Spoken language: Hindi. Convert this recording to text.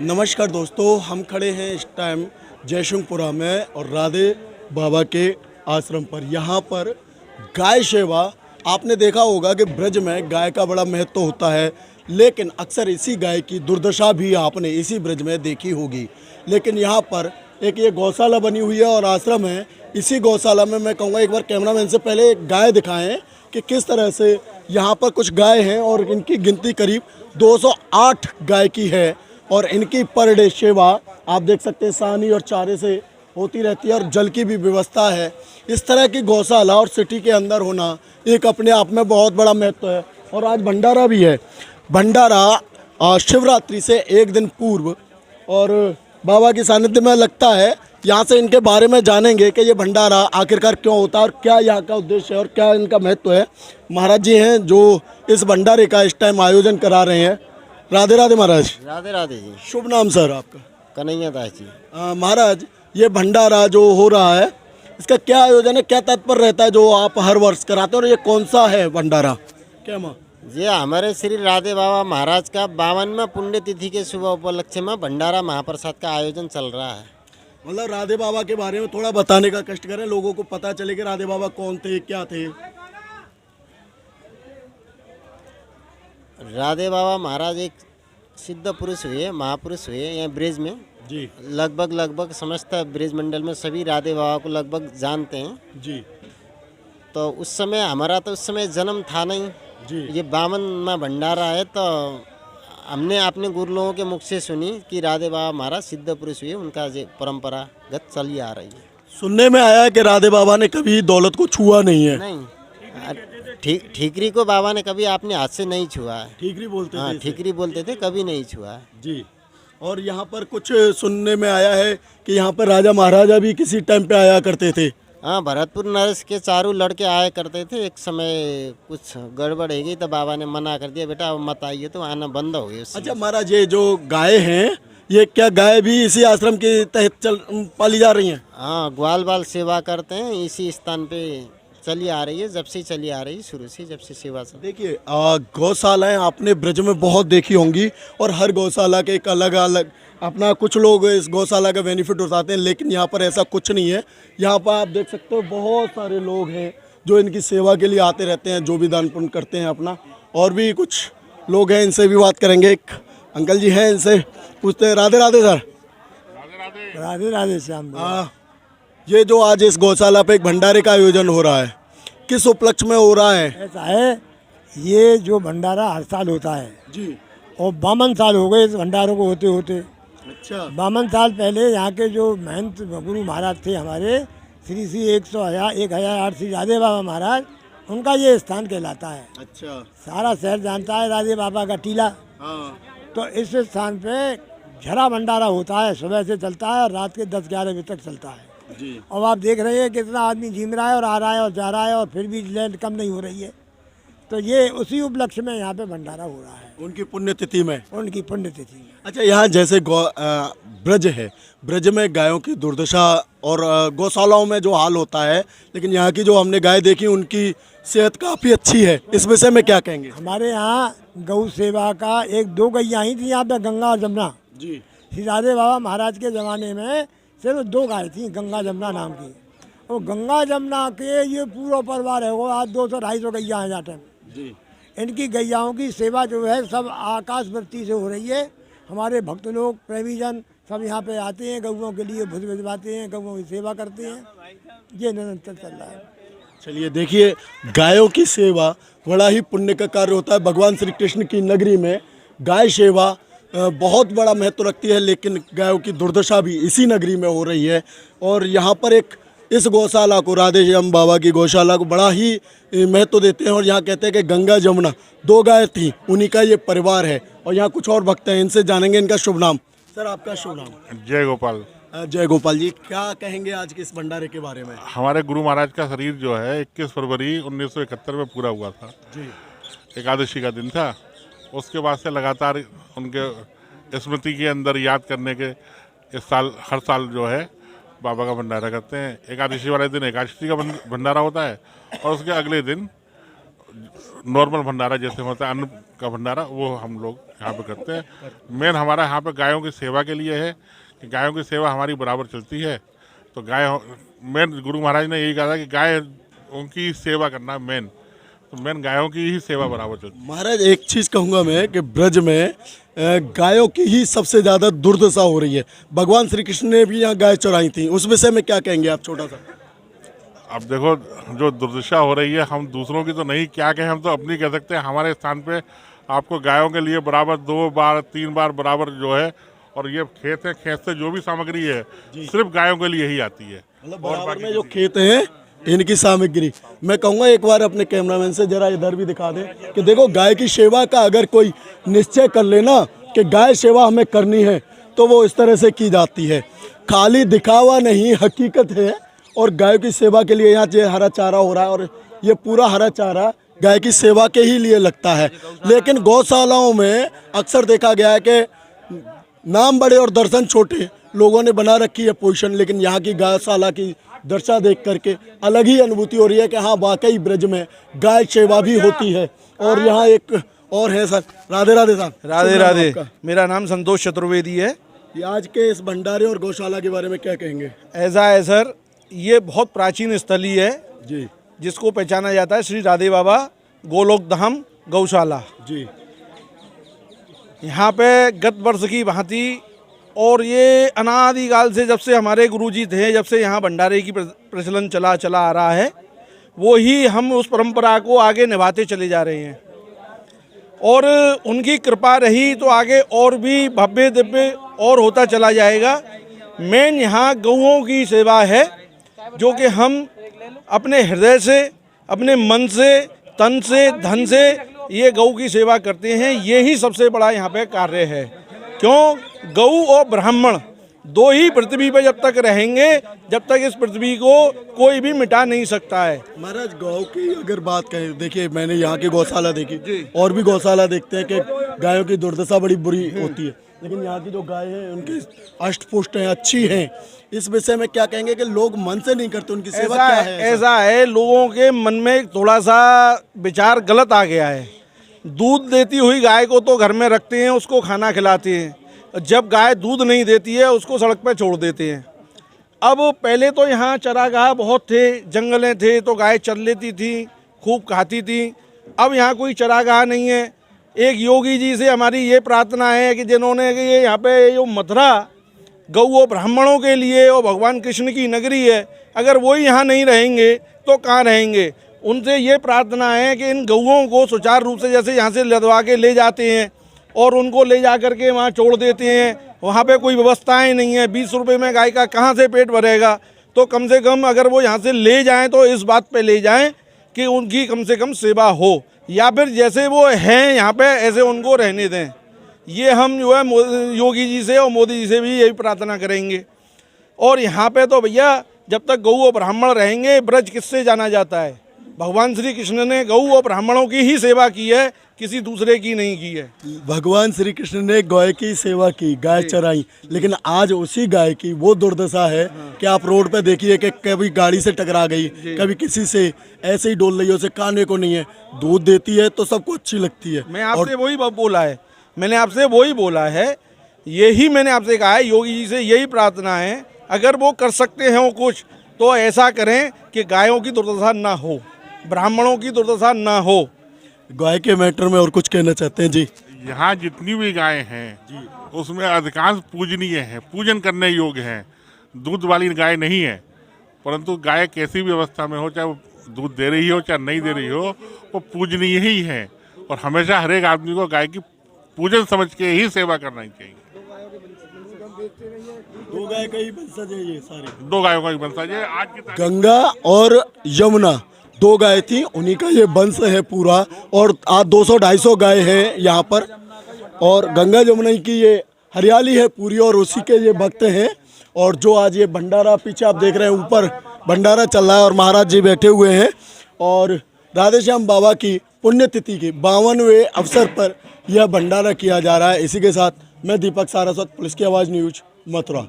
नमस्कार दोस्तों, हम खड़े हैं इस टाइम जयसिंहपुरा में और राधे बाबा के आश्रम पर। यहाँ पर गाय सेवा, आपने देखा होगा कि ब्रज में गाय का बड़ा महत्व होता है, लेकिन अक्सर इसी गाय की दुर्दशा भी आपने इसी ब्रज में देखी होगी। लेकिन यहाँ पर एक ये गौशाला बनी हुई है और आश्रम है। इसी गौशाला में मैं कहूँगा एक बार कैमरामैन से पहले एक गाय दिखाएं कि किस तरह से यहाँ पर कुछ गाय हैं और इनकी गिनती करीब 208 गाय की है और इनकी पर डे सेवा आप देख सकते हैं सानी और चारे से होती रहती है और जल की भी व्यवस्था है। इस तरह की गौशाला और सिटी के अंदर होना एक अपने आप में बहुत बड़ा महत्व है। और आज भंडारा भी है। भंडारा शिवरात्रि से एक दिन पूर्व और बाबा की सानिध्य में लगता है। यहाँ से इनके बारे में जानेंगे कि ये भंडारा आखिरकार क्यों होता है और क्या यहाँ का उद्देश्य है और क्या इनका महत्व है। महाराज जी हैं जो इस भंडारे का इस टाइम आयोजन करा रहे हैं। राधे राधे महाराज। राधे राधे जी। शुभ नाम सर आपका? कन्हैया दास जी। महाराज, ये भंडारा जो हो रहा है इसका क्या आयोजन है, क्या तात्पर्य रहता है जो आप हर वर्ष कराते हैं और ये कौन सा है भंडारा? क्या माँ? ये हमारे श्री राधे बाबा महाराज का 52वां पुण्यतिथि के शुभ उपलक्ष्य में भंडारा महाप्रसाद का आयोजन चल रहा है। मतलब राधे बाबा के बारे में थोड़ा बताने का कष्ट करें, लोगों को पता चले कि राधे बाबा कौन थे, क्या थे। राधे बाबा महाराज एक सिद्ध पुरुष हुए, महापुरुष हुए यहाँ ब्रिज में जी लगभग समस्त ब्रिज मंडल में सभी राधे बाबा को लगभग जानते हैं जी। तो उस समय हमारा तो उस समय जन्म था नहीं जी। ये 52वां भंडारा है तो हमने अपने गुरु लोगों के मुख से सुनी कि राधे बाबा महाराज सिद्ध पुरुष हुए, उनका ये परंपरागत चली आ रही है। सुनने में आया है कि राधे बाबा ने कभी दौलत को छुआ नहीं है। नहीं, ठीकरी को बाबा ने कभी अपने हाथ से नहीं छुआ है। ठीकरी बोलते थे हाँ, इसे? ठीकरी बोलते थे, कभी नहीं छुआ है जी। और यहाँ पर कुछ सुनने में आया है कि यहाँ पर राजा महाराजा भी किसी टाइम पे आया करते थे। हाँ, भरतपुर नरेश के चारों लड़के आया करते थे। एक समय कुछ गड़बड़ हो गई तो बाबा ने मना कर दिया, बेटा अब मत आइए, तो आना बंद हो गया। अच्छा महाराज, ये जो गाय हैं ये क्या गाय भी इसी आश्रम के तहत पाली जा रही हैं? हाँ, ग्वाल बाल सेवा करते हैं, इसी स्थान पे चली आ रही है, जब से चली आ रही है, शुरू से जब से सेवा चल। देखिए गौशालाएं आपने ब्रज में बहुत देखी होंगी और हर गौशाला के एक अलग अलग अपना, कुछ लोग इस गौशाला का बेनिफिट उठाते हैं, लेकिन यहाँ पर ऐसा कुछ नहीं है। यहाँ पर आप देख सकते हो बहुत सारे लोग हैं जो इनकी सेवा के लिए आते रहते हैं, जो भी दान पुण्य करते हैं अपना। और भी कुछ लोग हैं, इनसे भी बात करेंगे। एक अंकल जी हैं, इनसे पूछते हैं। राधे राधे सर। राधे राधे श्याम। ये जो आज इस गौशाला पे एक भंडारे का आयोजन हो रहा है, किस उपलक्ष्य में हो रहा है? ऐसा है, ये जो भंडारा हर साल होता है जी। और 52 साल हो गए इस भंडारों को होते होते। अच्छा। 52 साल पहले यहाँ के जो महंत गुरु महाराज थे हमारे श्री श्री 1008 श्री राधे बाबा महाराज, उनका ये स्थान कहलाता है। अच्छा। सारा शहर जानता है राधे बाबा का टीला। हाँ। तो इस स्थान पे झरा भंडारा होता है, सुबह से चलता है और रात के 10-11 बजे तक चलता है। जी। और आप देख रहे हैं कितना आदमी झीम रहा है और आ रहा है और जा रहा है और फिर भी लैंड कम नहीं हो रही है। तो ये उसी उपलक्ष्य में यहाँ पे भंडारा हो रहा है, उनकी पुण्यतिथि में। उनकी पुण्यतिथि में। अच्छा, यहाँ जैसे ब्रज है, ब्रज में गायों की दुर्दशा और गौशालाओं में जो हाल होता है, लेकिन यहाँ की जो हमने गाय देखी उनकी सेहत काफ़ी अच्छी है। इस विषय में क्या कहेंगे? हमारे यहाँ गौ सेवा का 1-2 गैया ही थी यहाँ पे, गंगा और जमुना। जी। श्री राधे बाबा महाराज के ज़माने में सिर्फ 2 गाय थी, गंगा जमुना नाम की। और गंगा जमुना के ये पूरा परिवार है, वो आज 200-250 गैया हैं यहाँ टाइम। जी। इनकी गैयाओं की सेवा जो है सब आकाश वृत्ति से हो रही है। हमारे भक्त लोग, प्रेमीजन सब यहाँ पे आते हैं, गौओं के लिए भुज भिजवाते हैं, गौओं की सेवा करते हैं। ये निरंतर चल रहा है। चलिए देखिए, गायों की सेवा बड़ा ही पुण्य का कार्य होता है। भगवान श्री कृष्ण की नगरी में गाय सेवा बहुत बड़ा महत्व रखती है, लेकिन गायों की दुर्दशा भी इसी नगरी में हो रही है। और यहाँ पर एक इस गौशाला को, राधे श्याम बाबा की गौशाला को बड़ा ही महत्व देते हैं। और यहाँ कहते हैं कि गंगा जमुना 2 गाय थी, उन्हीं का ये परिवार है। और यहाँ कुछ और भक्त हैं, इनसे जानेंगे इनका शुभ नाम। सर आपका शुभ नाम? जय गोपाल। जय गोपाल जी, क्या कहेंगे आज के इस भंडारे के बारे में? हमारे गुरु महाराज का शरीर जो है 21 फरवरी 1971 में पूरा हुआ था जी। एकादशी का दिन था। उसके बाद से लगातार उनके स्मृति के अंदर याद करने के इस साल हर साल जो है बाबा का भंडारा करते हैं। एकादशी वाले दिन एकादशी का भंडारा होता है और उसके अगले दिन नॉर्मल भंडारा जैसे होता है, अन्न का भंडारा वो हम लोग यहाँ पे करते हैं। मेन हमारा यहाँ पे गायों की सेवा के लिए है कि गायों की सेवा हमारी बराबर चलती है। तो गाय मेन गुरु महाराज ने यही कहा था कि गाय उनकी सेवा करना मेन, तो मेन गायों की ही सेवा बराबर चलती है। महाराज एक चीज़ कहूँगा मैं कि ब्रज में गायों की ही सबसे ज़्यादा दुर्दशा हो रही है। भगवान श्री कृष्ण ने भी यहाँ गाय चराई थी, उस विषय में क्या कहेंगे आप? छोटा सा। अब देखो जो दुर्दशा हो रही है, हम दूसरों की तो नहीं क्या कहें, हम तो अपनी कह सकते हैं। हमारे स्थान पे आपको गायों के लिए बराबर 2 बार 3 बार बराबर जो है, और ये खेत है, खेत से जो भी सामग्री है सिर्फ गायों के लिए ही आती है। मतलब बराबर में जो खेत हैं इनकी सामग्री, मैं कहूँगा एक बार अपने कैमरामैन से जरा इधर भी दिखा दें कि देखो गाय की सेवा का अगर कोई निश्चय कर लेना कि गाय सेवा हमें करनी है तो वो इस तरह से की जाती है। खाली दिखावा नहीं, हकीकत है। और गाय की सेवा के लिए यहाँ जो हरा चारा हो रहा है, और ये पूरा हरा चारा गाय की सेवा के ही लिए लगता है। लेकिन गौशालाओं में अक्सर देखा गया है कि नाम बड़े और दर्शन छोटे लोगों ने बना रखी है पोजीशन, लेकिन यहाँ की गौशाला की दर्शा देख करके अलग ही अनुभूति हो रही है कि हाँ वाकई ब्रज में गाय सेवा भी होती है। और यहाँ एक और है सर, राधे राधे साहब। राधे राधे। मेरा नाम संतोष चतुर्वेदी है। ये आज के इस भंडारे और गौशाला के बारे में क्या कहेंगे? ऐसा है सर, ये बहुत प्राचीन स्थली है जी, जिसको पहचाना जाता है श्री राधे बाबा गोलोक धाम गौशाला जी। यहाँ पे गत वर्ष की भांति, और ये अनादिकाल से जब से हमारे गुरुजी थे, जब से यहाँ भंडारे की प्रचलन चला आ रहा है, वो ही हम उस परंपरा को आगे निभाते चले जा रहे हैं। और उनकी कृपा रही तो आगे और भी भव्य दिव्य और होता चला जाएगा। मेन यहाँ गौओं की सेवा है, जो कि हम अपने हृदय से, अपने मन से, तन से, धन से ये गौ की सेवा करते हैं। ये ही सबसे बड़ा यहाँ पे कार्य है। क्यों? गौ और ब्राह्मण दो ही पृथ्वी पे जब तक रहेंगे, जब तक इस पृथ्वी को कोई भी मिटा नहीं सकता है। महाराज गौ की अगर बात करें, देखिए मैंने यहाँ की गौशाला देखी और भी गौशाला देखते हैं कि गायों की दुर्दशा बड़ी बुरी होती है, लेकिन यहाँ की जो गाय है उनकी अष्टपुष्ट हैं, अच्छी हैं। इस विषय में क्या कहेंगे कि लोग मन से नहीं करते, उनकी सेवा क्या है? ऐसा है, लोगों के मन में थोड़ा सा विचार गलत आ गया है। दूध देती हुई गाय को तो घर में रखते हैं, उसको खाना खिलाते हैं। जब गाय दूध नहीं देती है उसको सड़क पर छोड़ देते हैं। अब पहले तो यहाँ चरागाह बहुत थे, जंगलें थे, तो गाय चर लेती थी, खूब खाती थी। अब यहाँ कोई चरागाह नहीं है। एक योगी जी से हमारी ये प्रार्थना है कि जिन्होंने कि ये यहाँ पे जो मथुरा गौ ब्राह्मणों के लिए और भगवान कृष्ण की नगरी है, अगर वही यहाँ नहीं रहेंगे तो कहाँ रहेंगे। उनसे ये प्रार्थना है कि इन गौओं को सुचारू रूप से, जैसे यहाँ से लदवा के ले जाते हैं और उनको ले जा करके वहाँ छोड़ देते हैं, वहाँ पे कोई व्यवस्थाएं नहीं है। 20 रुपये में गाय का कहाँ से पेट भरेगा। तो कम से कम अगर वो यहाँ से ले जाएं तो इस बात पे ले जाएं कि उनकी कम से कम सेवा हो, या फिर जैसे वो हैं यहाँ पे ऐसे उनको रहने दें। ये हम जो है योगी जी से और मोदी जी से भी यही प्रार्थना करेंगे। और यहाँ पे तो भैया जब तक गौ और ब्राह्मण रहेंगे, ब्रज किससे जाना जाता है? भगवान श्री कृष्ण ने गौ और ब्राह्मणों की ही सेवा की है, किसी दूसरे की नहीं की है। भगवान श्री कृष्ण ने गाय की सेवा की, गाय चराई, लेकिन आज उसी गाय की वो दुर्दशा है कि आप रोड पे देखिए कि कभी गाड़ी से टकरा गई, कभी किसी से ऐसे ही डोल रही है, उसे खाने को नहीं है। दूध देती है तो सबको अच्छी लगती है। मैं आपसे वही बोला है, मैंने आपसे वही बोला है, यही मैंने आपसे कहा है। योगी जी से यही प्रार्थना है, अगर वो कर सकते हैं वो कुछ, तो ऐसा करें कि गायों की दुर्दशा ना हो, ब्राह्मणों की दुर्दशा ना हो। गाय के मैटर में और कुछ कहना चाहते हैं जी? यहाँ जितनी भी गायें हैं उसमें अधिकांश पूजनीय हैं, पूजन करने योग्य हैं। दूध वाली गाय नहीं है, परंतु गाय कैसी भी अवस्था में हो, चाहे वो दूध दे रही हो चाहे नहीं दे रही हो, वो पूजनीय ही है। और हमेशा हर एक आदमी को गाय की पूजन समझ के ही सेवा करना चाहिए। दो गाय का ही वंशज है ये सारे, 2 गायों का ही वंशज है। आज की गंगा और यमुना 2 गाय थी, उन्हीं का ये वंश है पूरा। और आज 200-250 गाय हैं यहाँ पर, और गंगा जमुना की ये हरियाली है पूरी, और उसी के ये भक्त हैं। और जो आज ये भंडारा पीछे आप देख रहे हैं, ऊपर भंडारा चल रहा है और महाराज जी बैठे हुए हैं। और राधे श्याम बाबा की पुण्यतिथि के 52वें अवसर पर यह भंडारा किया जा रहा है। इसी के साथ मैं दीपक सारस्वत, पुलिस की आवाज़ न्यूज, मथुरा।